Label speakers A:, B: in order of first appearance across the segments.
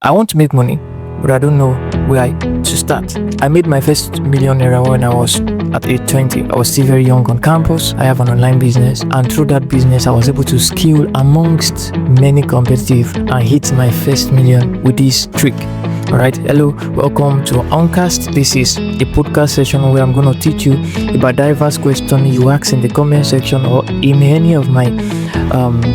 A: I want to make money, but I don't know where to start. I made my first million naira when I was at age 20. I was still very young on campus. I have an online business, and through that business, I was able to scale amongst many competitive and hit my first million with this trick. Alright, hello, welcome to Uncast. This is a podcast session where I'm going to teach you about diverse questions you ask in the comment section or in any of my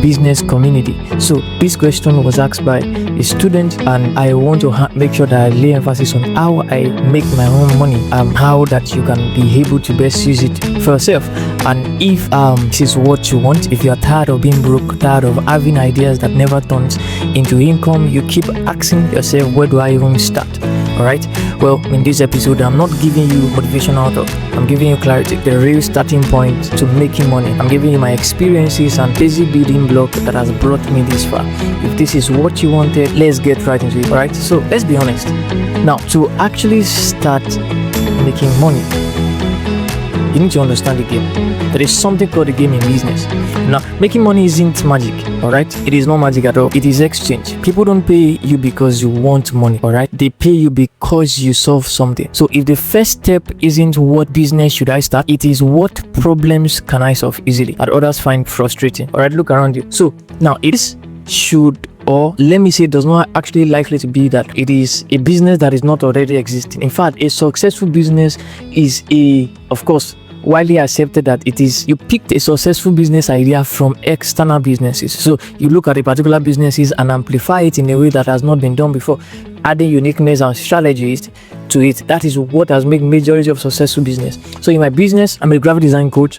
A: business community. So this question was asked by a student, and I want to make sure that I lay emphasis on how I make my own money, how that you can be able to best use it for yourself. And if this is what you want, if you're tired of being broke, tired of having ideas that never turns into income, you keep asking yourself, where do I even start? Alright, well, in this episode, I'm not giving you motivational talk. I'm giving you clarity, the real starting point to making money. I'm giving you my experiences and basic building block that has brought me this far. If this is what you wanted, let's get right into it. Alright, so let's be honest. Now, to actually start making money, you need to understand the game. There is something called the game in business. Now, making money isn't magic, alright? It is not magic at all. It is exchange. People don't pay you because you want money, alright? They pay you because you solve something. So if the first step isn't what business should I start, it is what problems can I solve easily that others find frustrating. Alright, look around you. So now it is should, or let me say, does not actually likely to be that it is a business that is not already existing. In fact, a successful business is of course, widely accepted that it is you picked a successful business idea from external businesses. So you look at a particular businesses and amplify it in a way that has not been done before, adding uniqueness and strategies to it. That is what has made majority of successful business. So in my business, I'm a graphic design coach.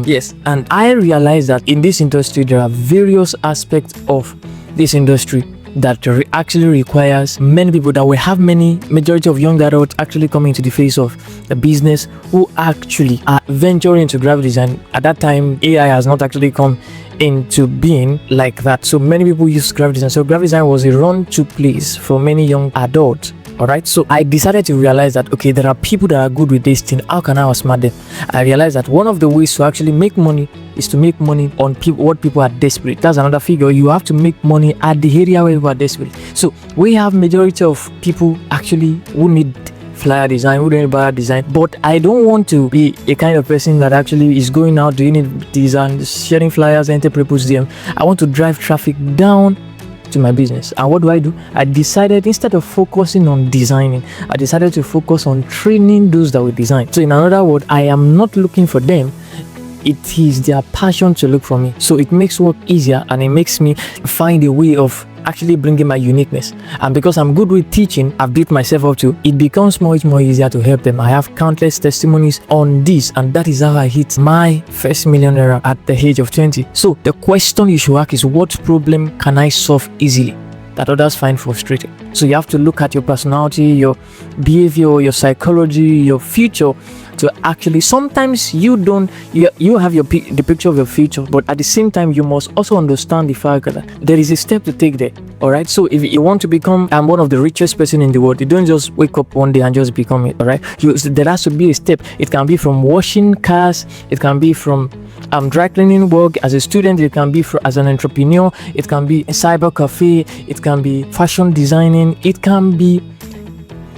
A: Yes, and I realize that in this industry there are various aspects of this industry that actually requires many people, that we have majority of young adults actually coming into the face of the business who actually are venturing into graphic design. At that time, AI has not actually come into being like that. So many people use graphic design. So graphic design was a run-to place for many young adults. Alright, so I decided to realize that, okay, there are people that are good with this thing. How can I outsmart them? I realized that one of the ways to actually make money is to make money on what people are desperate. That's another figure. You have to make money at the area where people are desperate. So we have majority of people actually who need flyer design, who need banner design, but I don't want to be a kind of person that actually is going out doing it design, sharing flyers, enter people's DM. I want to drive traffic down to my business. And what do? I decided, instead of focusing on designing, I decided to focus on training those that will design. So in another word, I am not looking for them. It is their passion to look for me. So it makes work easier, and it makes me find a way of actually bringing my uniqueness. And because I'm good with teaching, I've built myself up to, it becomes much more easier to help them. I have countless testimonies on this, and that is how I hit my first million naira at the age of 20. So the question you should ask is, what problem can I solve easily that others find frustrating? So you have to look at your personality, your behavior, your psychology, your future, to actually, sometimes you have the picture of your future, but at the same time you must also understand the fact that there is a step to take there. All right, so if you want to become one of the richest person in the world, you don't just wake up one day and just become it. All right, there has to be a step. It can be from washing cars, it can be from dry cleaning work as a student, it can be as an entrepreneur, it can be a cyber cafe, it can be fashion designing, it can be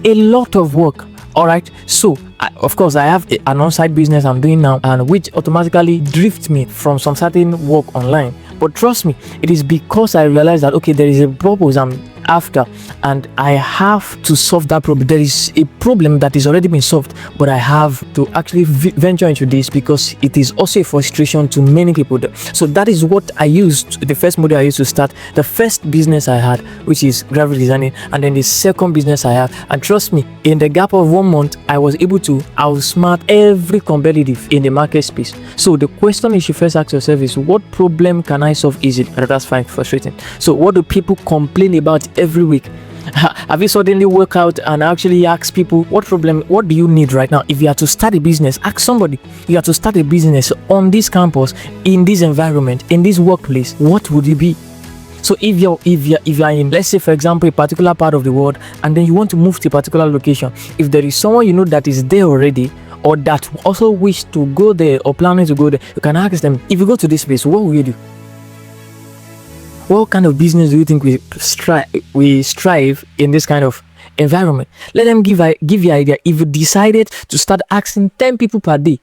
A: a lot of work. All right, so of course I have an on-site business I'm doing now, and which automatically drifts me from some certain work online. But trust me, it is because I realized that, okay, there is a purpose I'm after, and I have to solve that problem. There is a problem that is already been solved, but I have to actually venture into this because it is also a frustration to many people. So that is what I used, the first model I used to start the first business I had, which is graphic designing, and then the second business I have. And trust me, in the gap of 1 month, I was able to outsmart every competitive in the market space. So the question you should first ask yourself is, what problem can I solve easily? That's fine, frustrating. So what do people complain about every week? Have you suddenly work out and actually ask people, what do you need right now? If you are to start a business, ask somebody, you have to start a business on this campus, in this environment, in this workplace, what would it be? So if you're in, let's say for example, a particular part of the world, and then you want to move to a particular location, if there is someone you know that is there already, or that also wish to go there or planning to go there, you can ask them, if you go to this place, what will you do? What kind of business do you think we strive in this kind of environment? Let them give you idea. If you decided to start asking 10 people per day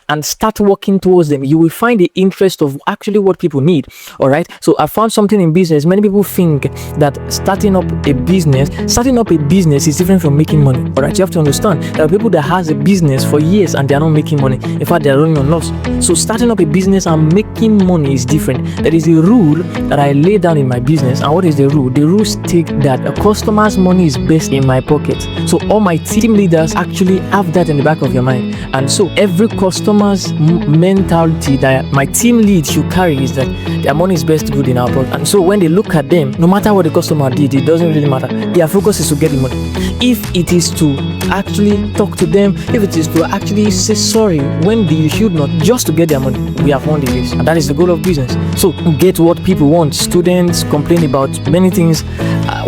A: and start working towards them, you will find the interest of actually what people need. All right. So I found something in business. Many people think that starting up a business is different from making money. All right. You have to understand there are people that has a business for years and they are not making money. In fact, they are running on loss. So starting up a business and making money is different. There is a rule that I lay down in my business. And what is the rule? The rule state that a customer's money is best in my pocket. So all my team leaders actually have that in the back of your mind. And so every customer's mentality that my team lead should carry is that their money is best good in our pocket. And so when they look at them, no matter what the customer did, it doesn't really matter. Their focus is to get the money. If it is to actually talk to them, if it is to actually say sorry when they should not, just to get their money, we have won the race. And that is the goal of business. So get what people want. Students complain about many things.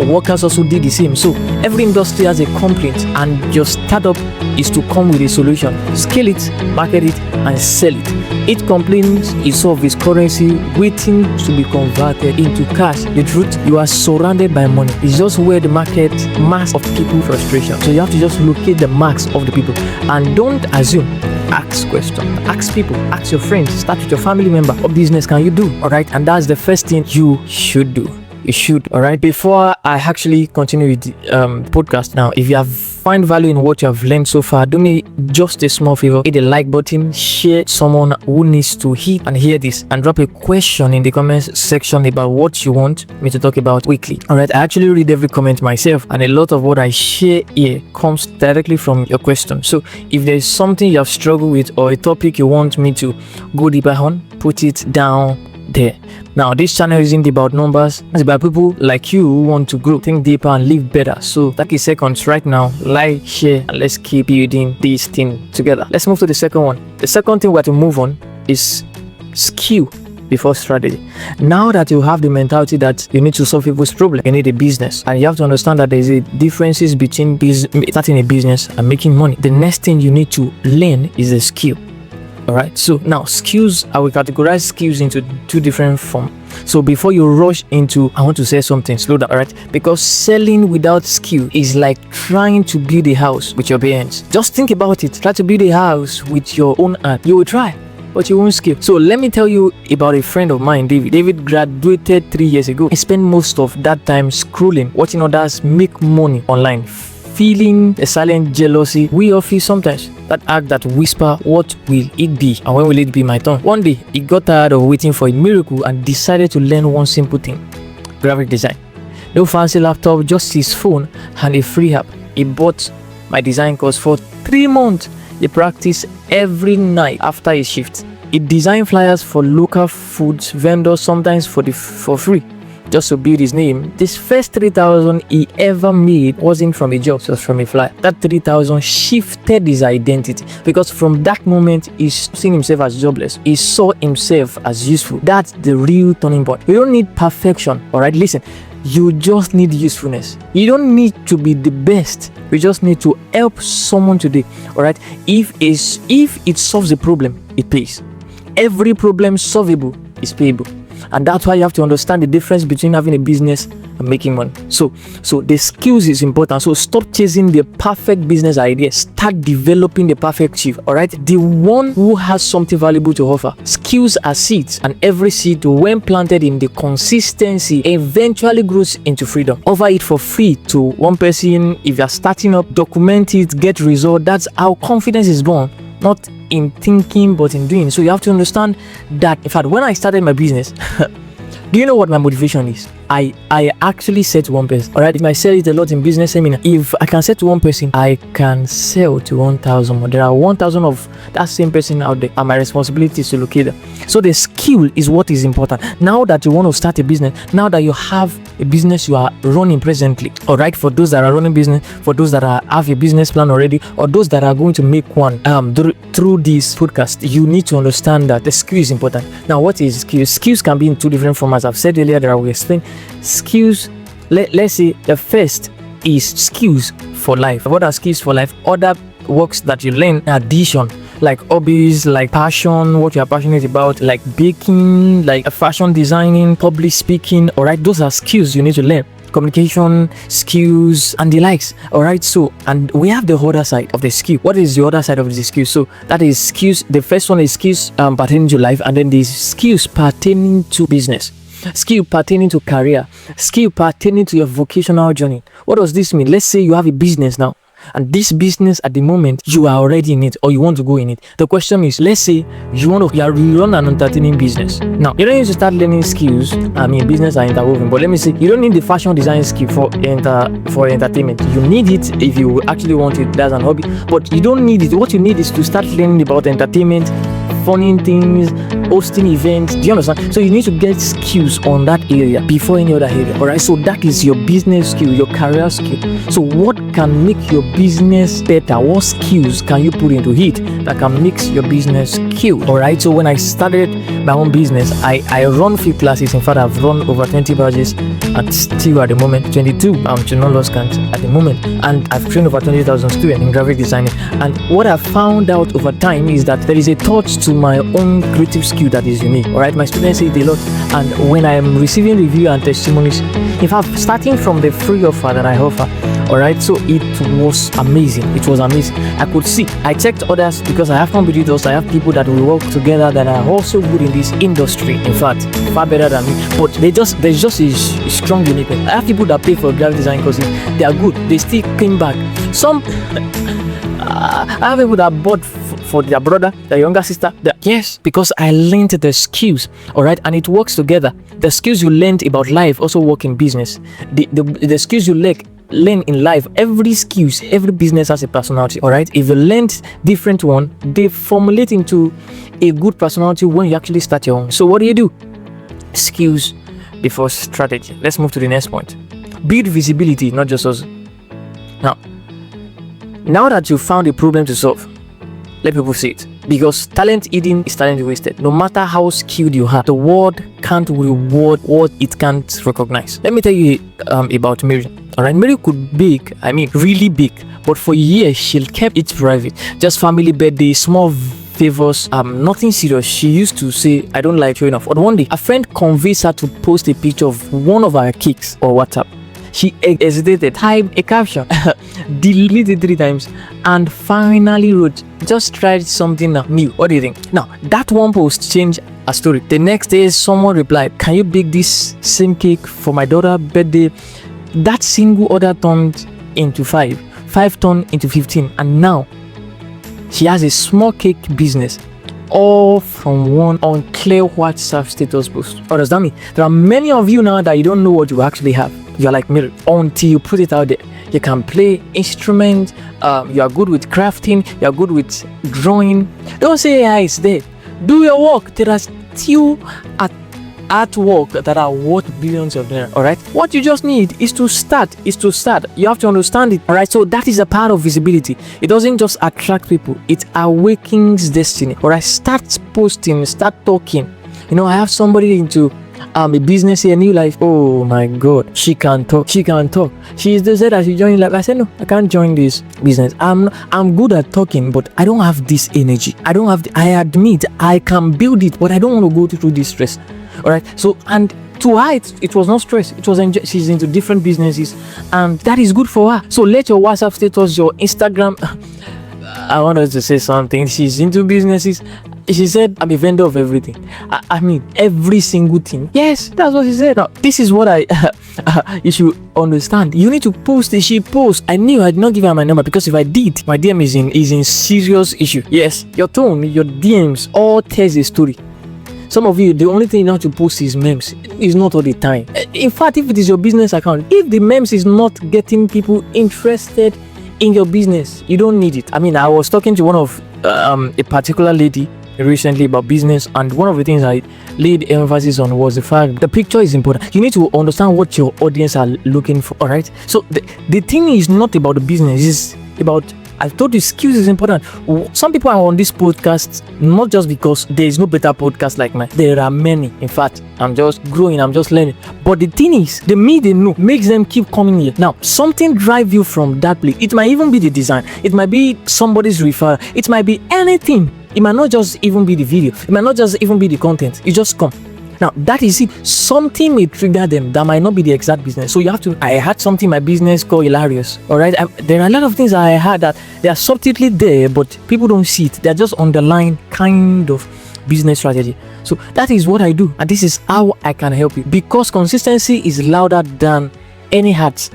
A: Workers also did the same. So every industry has a complaint, and your startup is to come with a solution. Scale it, market it, and sell it. Each complaint is solved is currency waiting to be converted into cash. The truth, you are surrounded by money. It's just where the market mass of people frustration. So you have to just locate the marks of the people and don't assume. Ask questions, ask people, ask your friends, start with your family member. What business can you do? All right, and that's the first thing you should do. You should. All right, before I actually continue with the podcast now, if you have find value in what you have learned so far, do me just a small favor, hit the like button, share someone who needs to hit and hear this, and drop a question in the comments section about what you want me to talk about weekly. All right, I actually read every comment myself, and a lot of what I share here comes directly from your question. So if there's something you have struggled with or a topic you want me to go deeper on, put it down there. Now this channel isn't about numbers, it's about people like you who want to grow, think deeper, and live better. So 30 seconds right now, like, share, and let's keep building this thing together. Let's move to the second one. The second thing we have to move on is skill before strategy. Now that you have the mentality that you need to solve people's problem, you need a business, and you have to understand that there's a differences between starting a business and making money. The next thing you need to learn is a skill. All right, so now skills, I will categorize skills into two different forms. So before you rush into, I want to say something, slow down. All right, because selling without skill is like trying to build a house with your bare hands. Just think about it. Try to build a house with your own hand. You will try, but you won't skill. So let me tell you about a friend of mine, David. David graduated 3 years ago. He spent most of that time scrolling, watching others make money online, feeling a silent jealousy we all feel sometimes. That act that whisper, what will it be and when will it be my turn? One day he got tired of waiting for a miracle and decided to learn one simple thing: graphic design. No fancy laptop, just his phone and a free app. He bought my design course for 3 months. He practiced every night after his shift. He designed flyers for local foods vendors, sometimes for free, just to build his name. This first 3,000 he ever made wasn't from a job, it was from a flyer. That 3,000 shifted his identity, because from that moment he's seen himself as jobless. He saw himself as useful. That's the real turning point. You don't need perfection. All right, listen, you just need usefulness. You don't need to be the best. You just need to help someone today. All right, if it solves a problem, it pays. Every problem solvable is payable. And that's why you have to understand the difference between having a business and making money. So the skills is important. So stop chasing the perfect business idea. Start developing the perfect chief. All right, the one who has something valuable to offer. Skills are seeds, and every seed, when planted in the consistency, eventually grows into freedom. Offer it for free to one person. If you're starting up, document it, get result. That's how confidence is born. Not in thinking, but in doing. So you have to understand that. In fact, when I started my business, do you know what my motivation is? I actually said to one person, all right, if I sell it a lot in business seminar, if I can sell to one person, I can sell to 1,000 more. There are 1,000 of that same person out there, and my responsibility is to locate them. So the skill is what is important. Now that you want to start a business, now that you have a business you are running presently, all right, for those that are running business, for those that have a business plan already, or those that are going to make one through this podcast, you need to understand that the skill is important. Now, what is skills? Skills can be in two different formats. I've said earlier that I will explain. Skills, let's say the first is skills for life. What are skills for life? Other works that you learn in addition, like hobbies, like passion, what you are passionate about, like baking, like fashion designing, public speaking. All right, those are skills you need to learn. Communication skills and the likes. All right, so and we have the other side of the skill. What is the other side of the skill? So that is skills. The first one is skills pertaining to life, and then the skills pertaining to business, skill pertaining to career, skill pertaining to your vocational journey. What does this mean? Let's say you have a business now, and this business at the moment you are already in it, or you want to go in it. The question is, let's say you run an entertaining business. Now you don't need to start learning skills. I mean, business are interwoven, but let me say you don't need the fashion design skill for entertainment. You need it if you actually want it. That's an hobby, but you don't need it. What you need is to start learning about entertainment, funny things, hosting events. Do you understand? So you need to get skills on that area before any other area. All right, so that is your business skill, your career skill. So what can make your business better? What skills can you put into it that can make your business skill? All right, so when I started my own business, I run few classes. In fact, I've run over 20 badges, and still at the moment 22 to not lost count at the moment, and I've trained over 20,000 students in graphic designing. And what I found out over time is that there is a touch to my own creative skill that is unique. All right, my students say it a lot, and when I am receiving review and testimonies, in fact, starting from the free offer that I offer, all right, so it was amazing. It was amazing. I could see, I checked others because I have competitors. I have people that we work together that are also good in this industry, in fact far better than me, but there's just a strong uniqueness. I have people that pay for graphic design courses, they are good, they still came back. Some I have people that bought for their brother, their younger sister. Yes, because I learned the skills. All right, and it works together. The skills you learned about life also work in business. The skills you learn in life, every business has a personality. All right, if you learned different one, they formulate into a good personality when you actually start your own. So what do? Skills before strategy. Let's move to the next point. Build visibility, not just us. Now that you found a problem to solve, let people see it, because talent hidden is talent wasted. No matter how skilled you are, the world can't reward what it can't recognize. Let me tell you about Mary. All right, Mary could bake, really big, but for years she kept it private. Just family birthday, small favors, nothing serious. She used to say, I don't like showing off. But one day, a friend convinced her to post a picture of one of her cakes or WhatsApp. She hesitated, typed a caption, deleted 3 times, and finally wrote, just tried something new. What do you think? Now, that one post changed a story. The next day, someone replied, can you bake this same cake for my daughter's birthday? That single order turned into 5 turned into 15, and now she has a small cake business, all from one unclear WhatsApp status post. What does that mean? There are many of you now that you don't know what you actually have. You're like me until you put it out there. You can play instruments, you are good with crafting, you are good with drawing. Don't say AI is dead. Do your work. There are still artwork that are worth billions of naira. All right, what you just need is to start. You have to understand it. All right, so that is a part of visibility. It doesn't just attract people, it awakens destiny. All right, start posting, start talking. I have somebody into a business here, New Life. Oh my god, she can talk. She is the said that she joined Life. I said no, I can't join this business. I'm good at talking, but I don't have this energy. I admit I can build it, but I don't want to go through this stress. All right, so, and to her it was not stress, it was she's into different businesses, and that is good for her. So let your WhatsApp status, your Instagram I want us to say something. She's into businesses. She said, I'm a vendor of everything. I mean, every single thing. Yes, that's what she said. Now, this is what you should understand. You need to post it. She posts. I knew I did not give her my number, because if I did, my DM is in serious issue. Yes, your tone, your DMs, all tells a story. Some of you, the only thing you know to post is memes. It's not all the time. In fact, if it is your business account, if the memes is not getting people interested in your business, you don't need it. I mean, I was talking to one of a particular lady recently about business, and one of the things I laid emphasis on was the fact the picture is important. You need to understand what your audience are looking for. All right, so the thing is not about the business, it's about I've told you skills is important. Some people are on this podcast not just because there is no better podcast like mine. There are many. In fact, I'm just growing, I'm just learning. But the thing is, the me they know makes them keep coming here. Now, something drive you from that place. It might even be the design. It might be somebody's referral. It might be anything. It might not just even be the video. It might not just even be the content. You just come. Now, that is it. Something may trigger them that might not be the exact business. So you have to, I had something in my business called Hilarious. All right. There are a lot of things I had that they are subtly there, but people don't see it. They're just underlying kind of business strategy. So that is what I do. And this is how I can help you, because consistency is louder than any hats.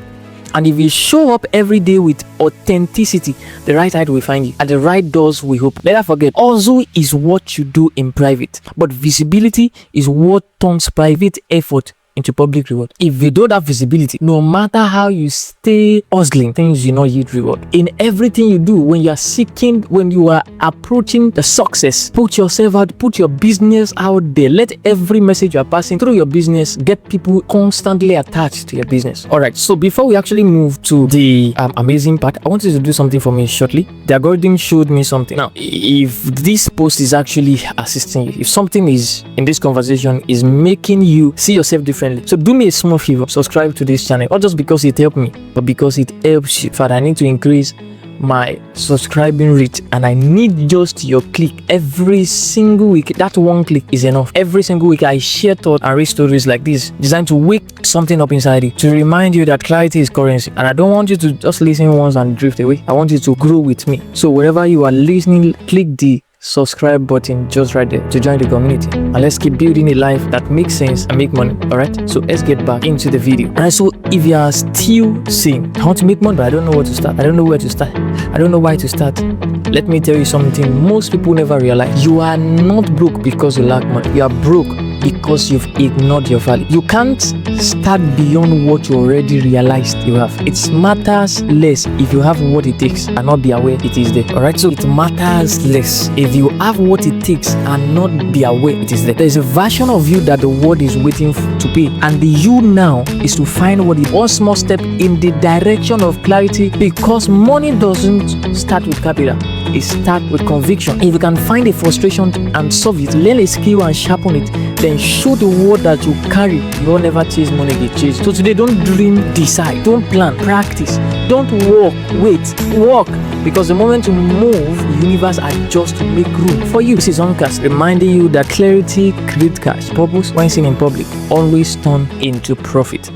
A: And if you show up every day with authenticity, the right side will find you and the right doors will open. Never forget, hustle is what you do in private, but visibility is what turns private effort into public reward. If you don't have visibility, no matter how you stay hustling, things will not yield reward. In everything you do, when you are seeking, when you are approaching the success, put yourself out, put your business out there. Let every message you are passing through your business get people constantly attached to your business. All right, so before we actually move to the amazing part, I want you to do something for me shortly. The algorithm showed me something. Now, if this post is actually assisting you, if something is in this conversation is making you see yourself differently, so do me a small favor, subscribe to this channel, not just because it helped me, but because it helps you. Father, I need to increase my subscribing rate, and I need just your click every single week. That one click is enough. Every single week I share thoughts and read stories like this, designed to wake something up inside you, to remind you that clarity is currency. And I don't want you to just listen once and drift away. I want you to grow with me. So wherever you are listening, click the subscribe button just right there to join the community, and let's keep building a life that makes sense and make money. All right, so let's get back into the video. And so if you are still saying I want to make money but I don't know where to start, I don't know where to start, I don't know why to start, let me tell you something most people never realize. You are not broke because you lack money. You are broke because you've ignored your value. You can't start beyond what you already realized you have. It matters less if you have what it takes and not be aware it is there. All right, so it matters less if you have what it takes and not be aware it is there. There's a version of you that the world is waiting to pay, and the you now is to find what is one small step in the direction of clarity, because money doesn't start with capital. It starts with conviction. If you can find a frustration and solve it, learn a skill and sharpen it, then show the world that you carry. You will never chase money, get chased. So today, don't dream, decide. Don't plan, practice. Don't walk, wait, walk. Because the moment you move, the universe adjusts to make room for you. This is Uncast, reminding you that clarity creates cash. Purpose, when seen in public, always turn into profit.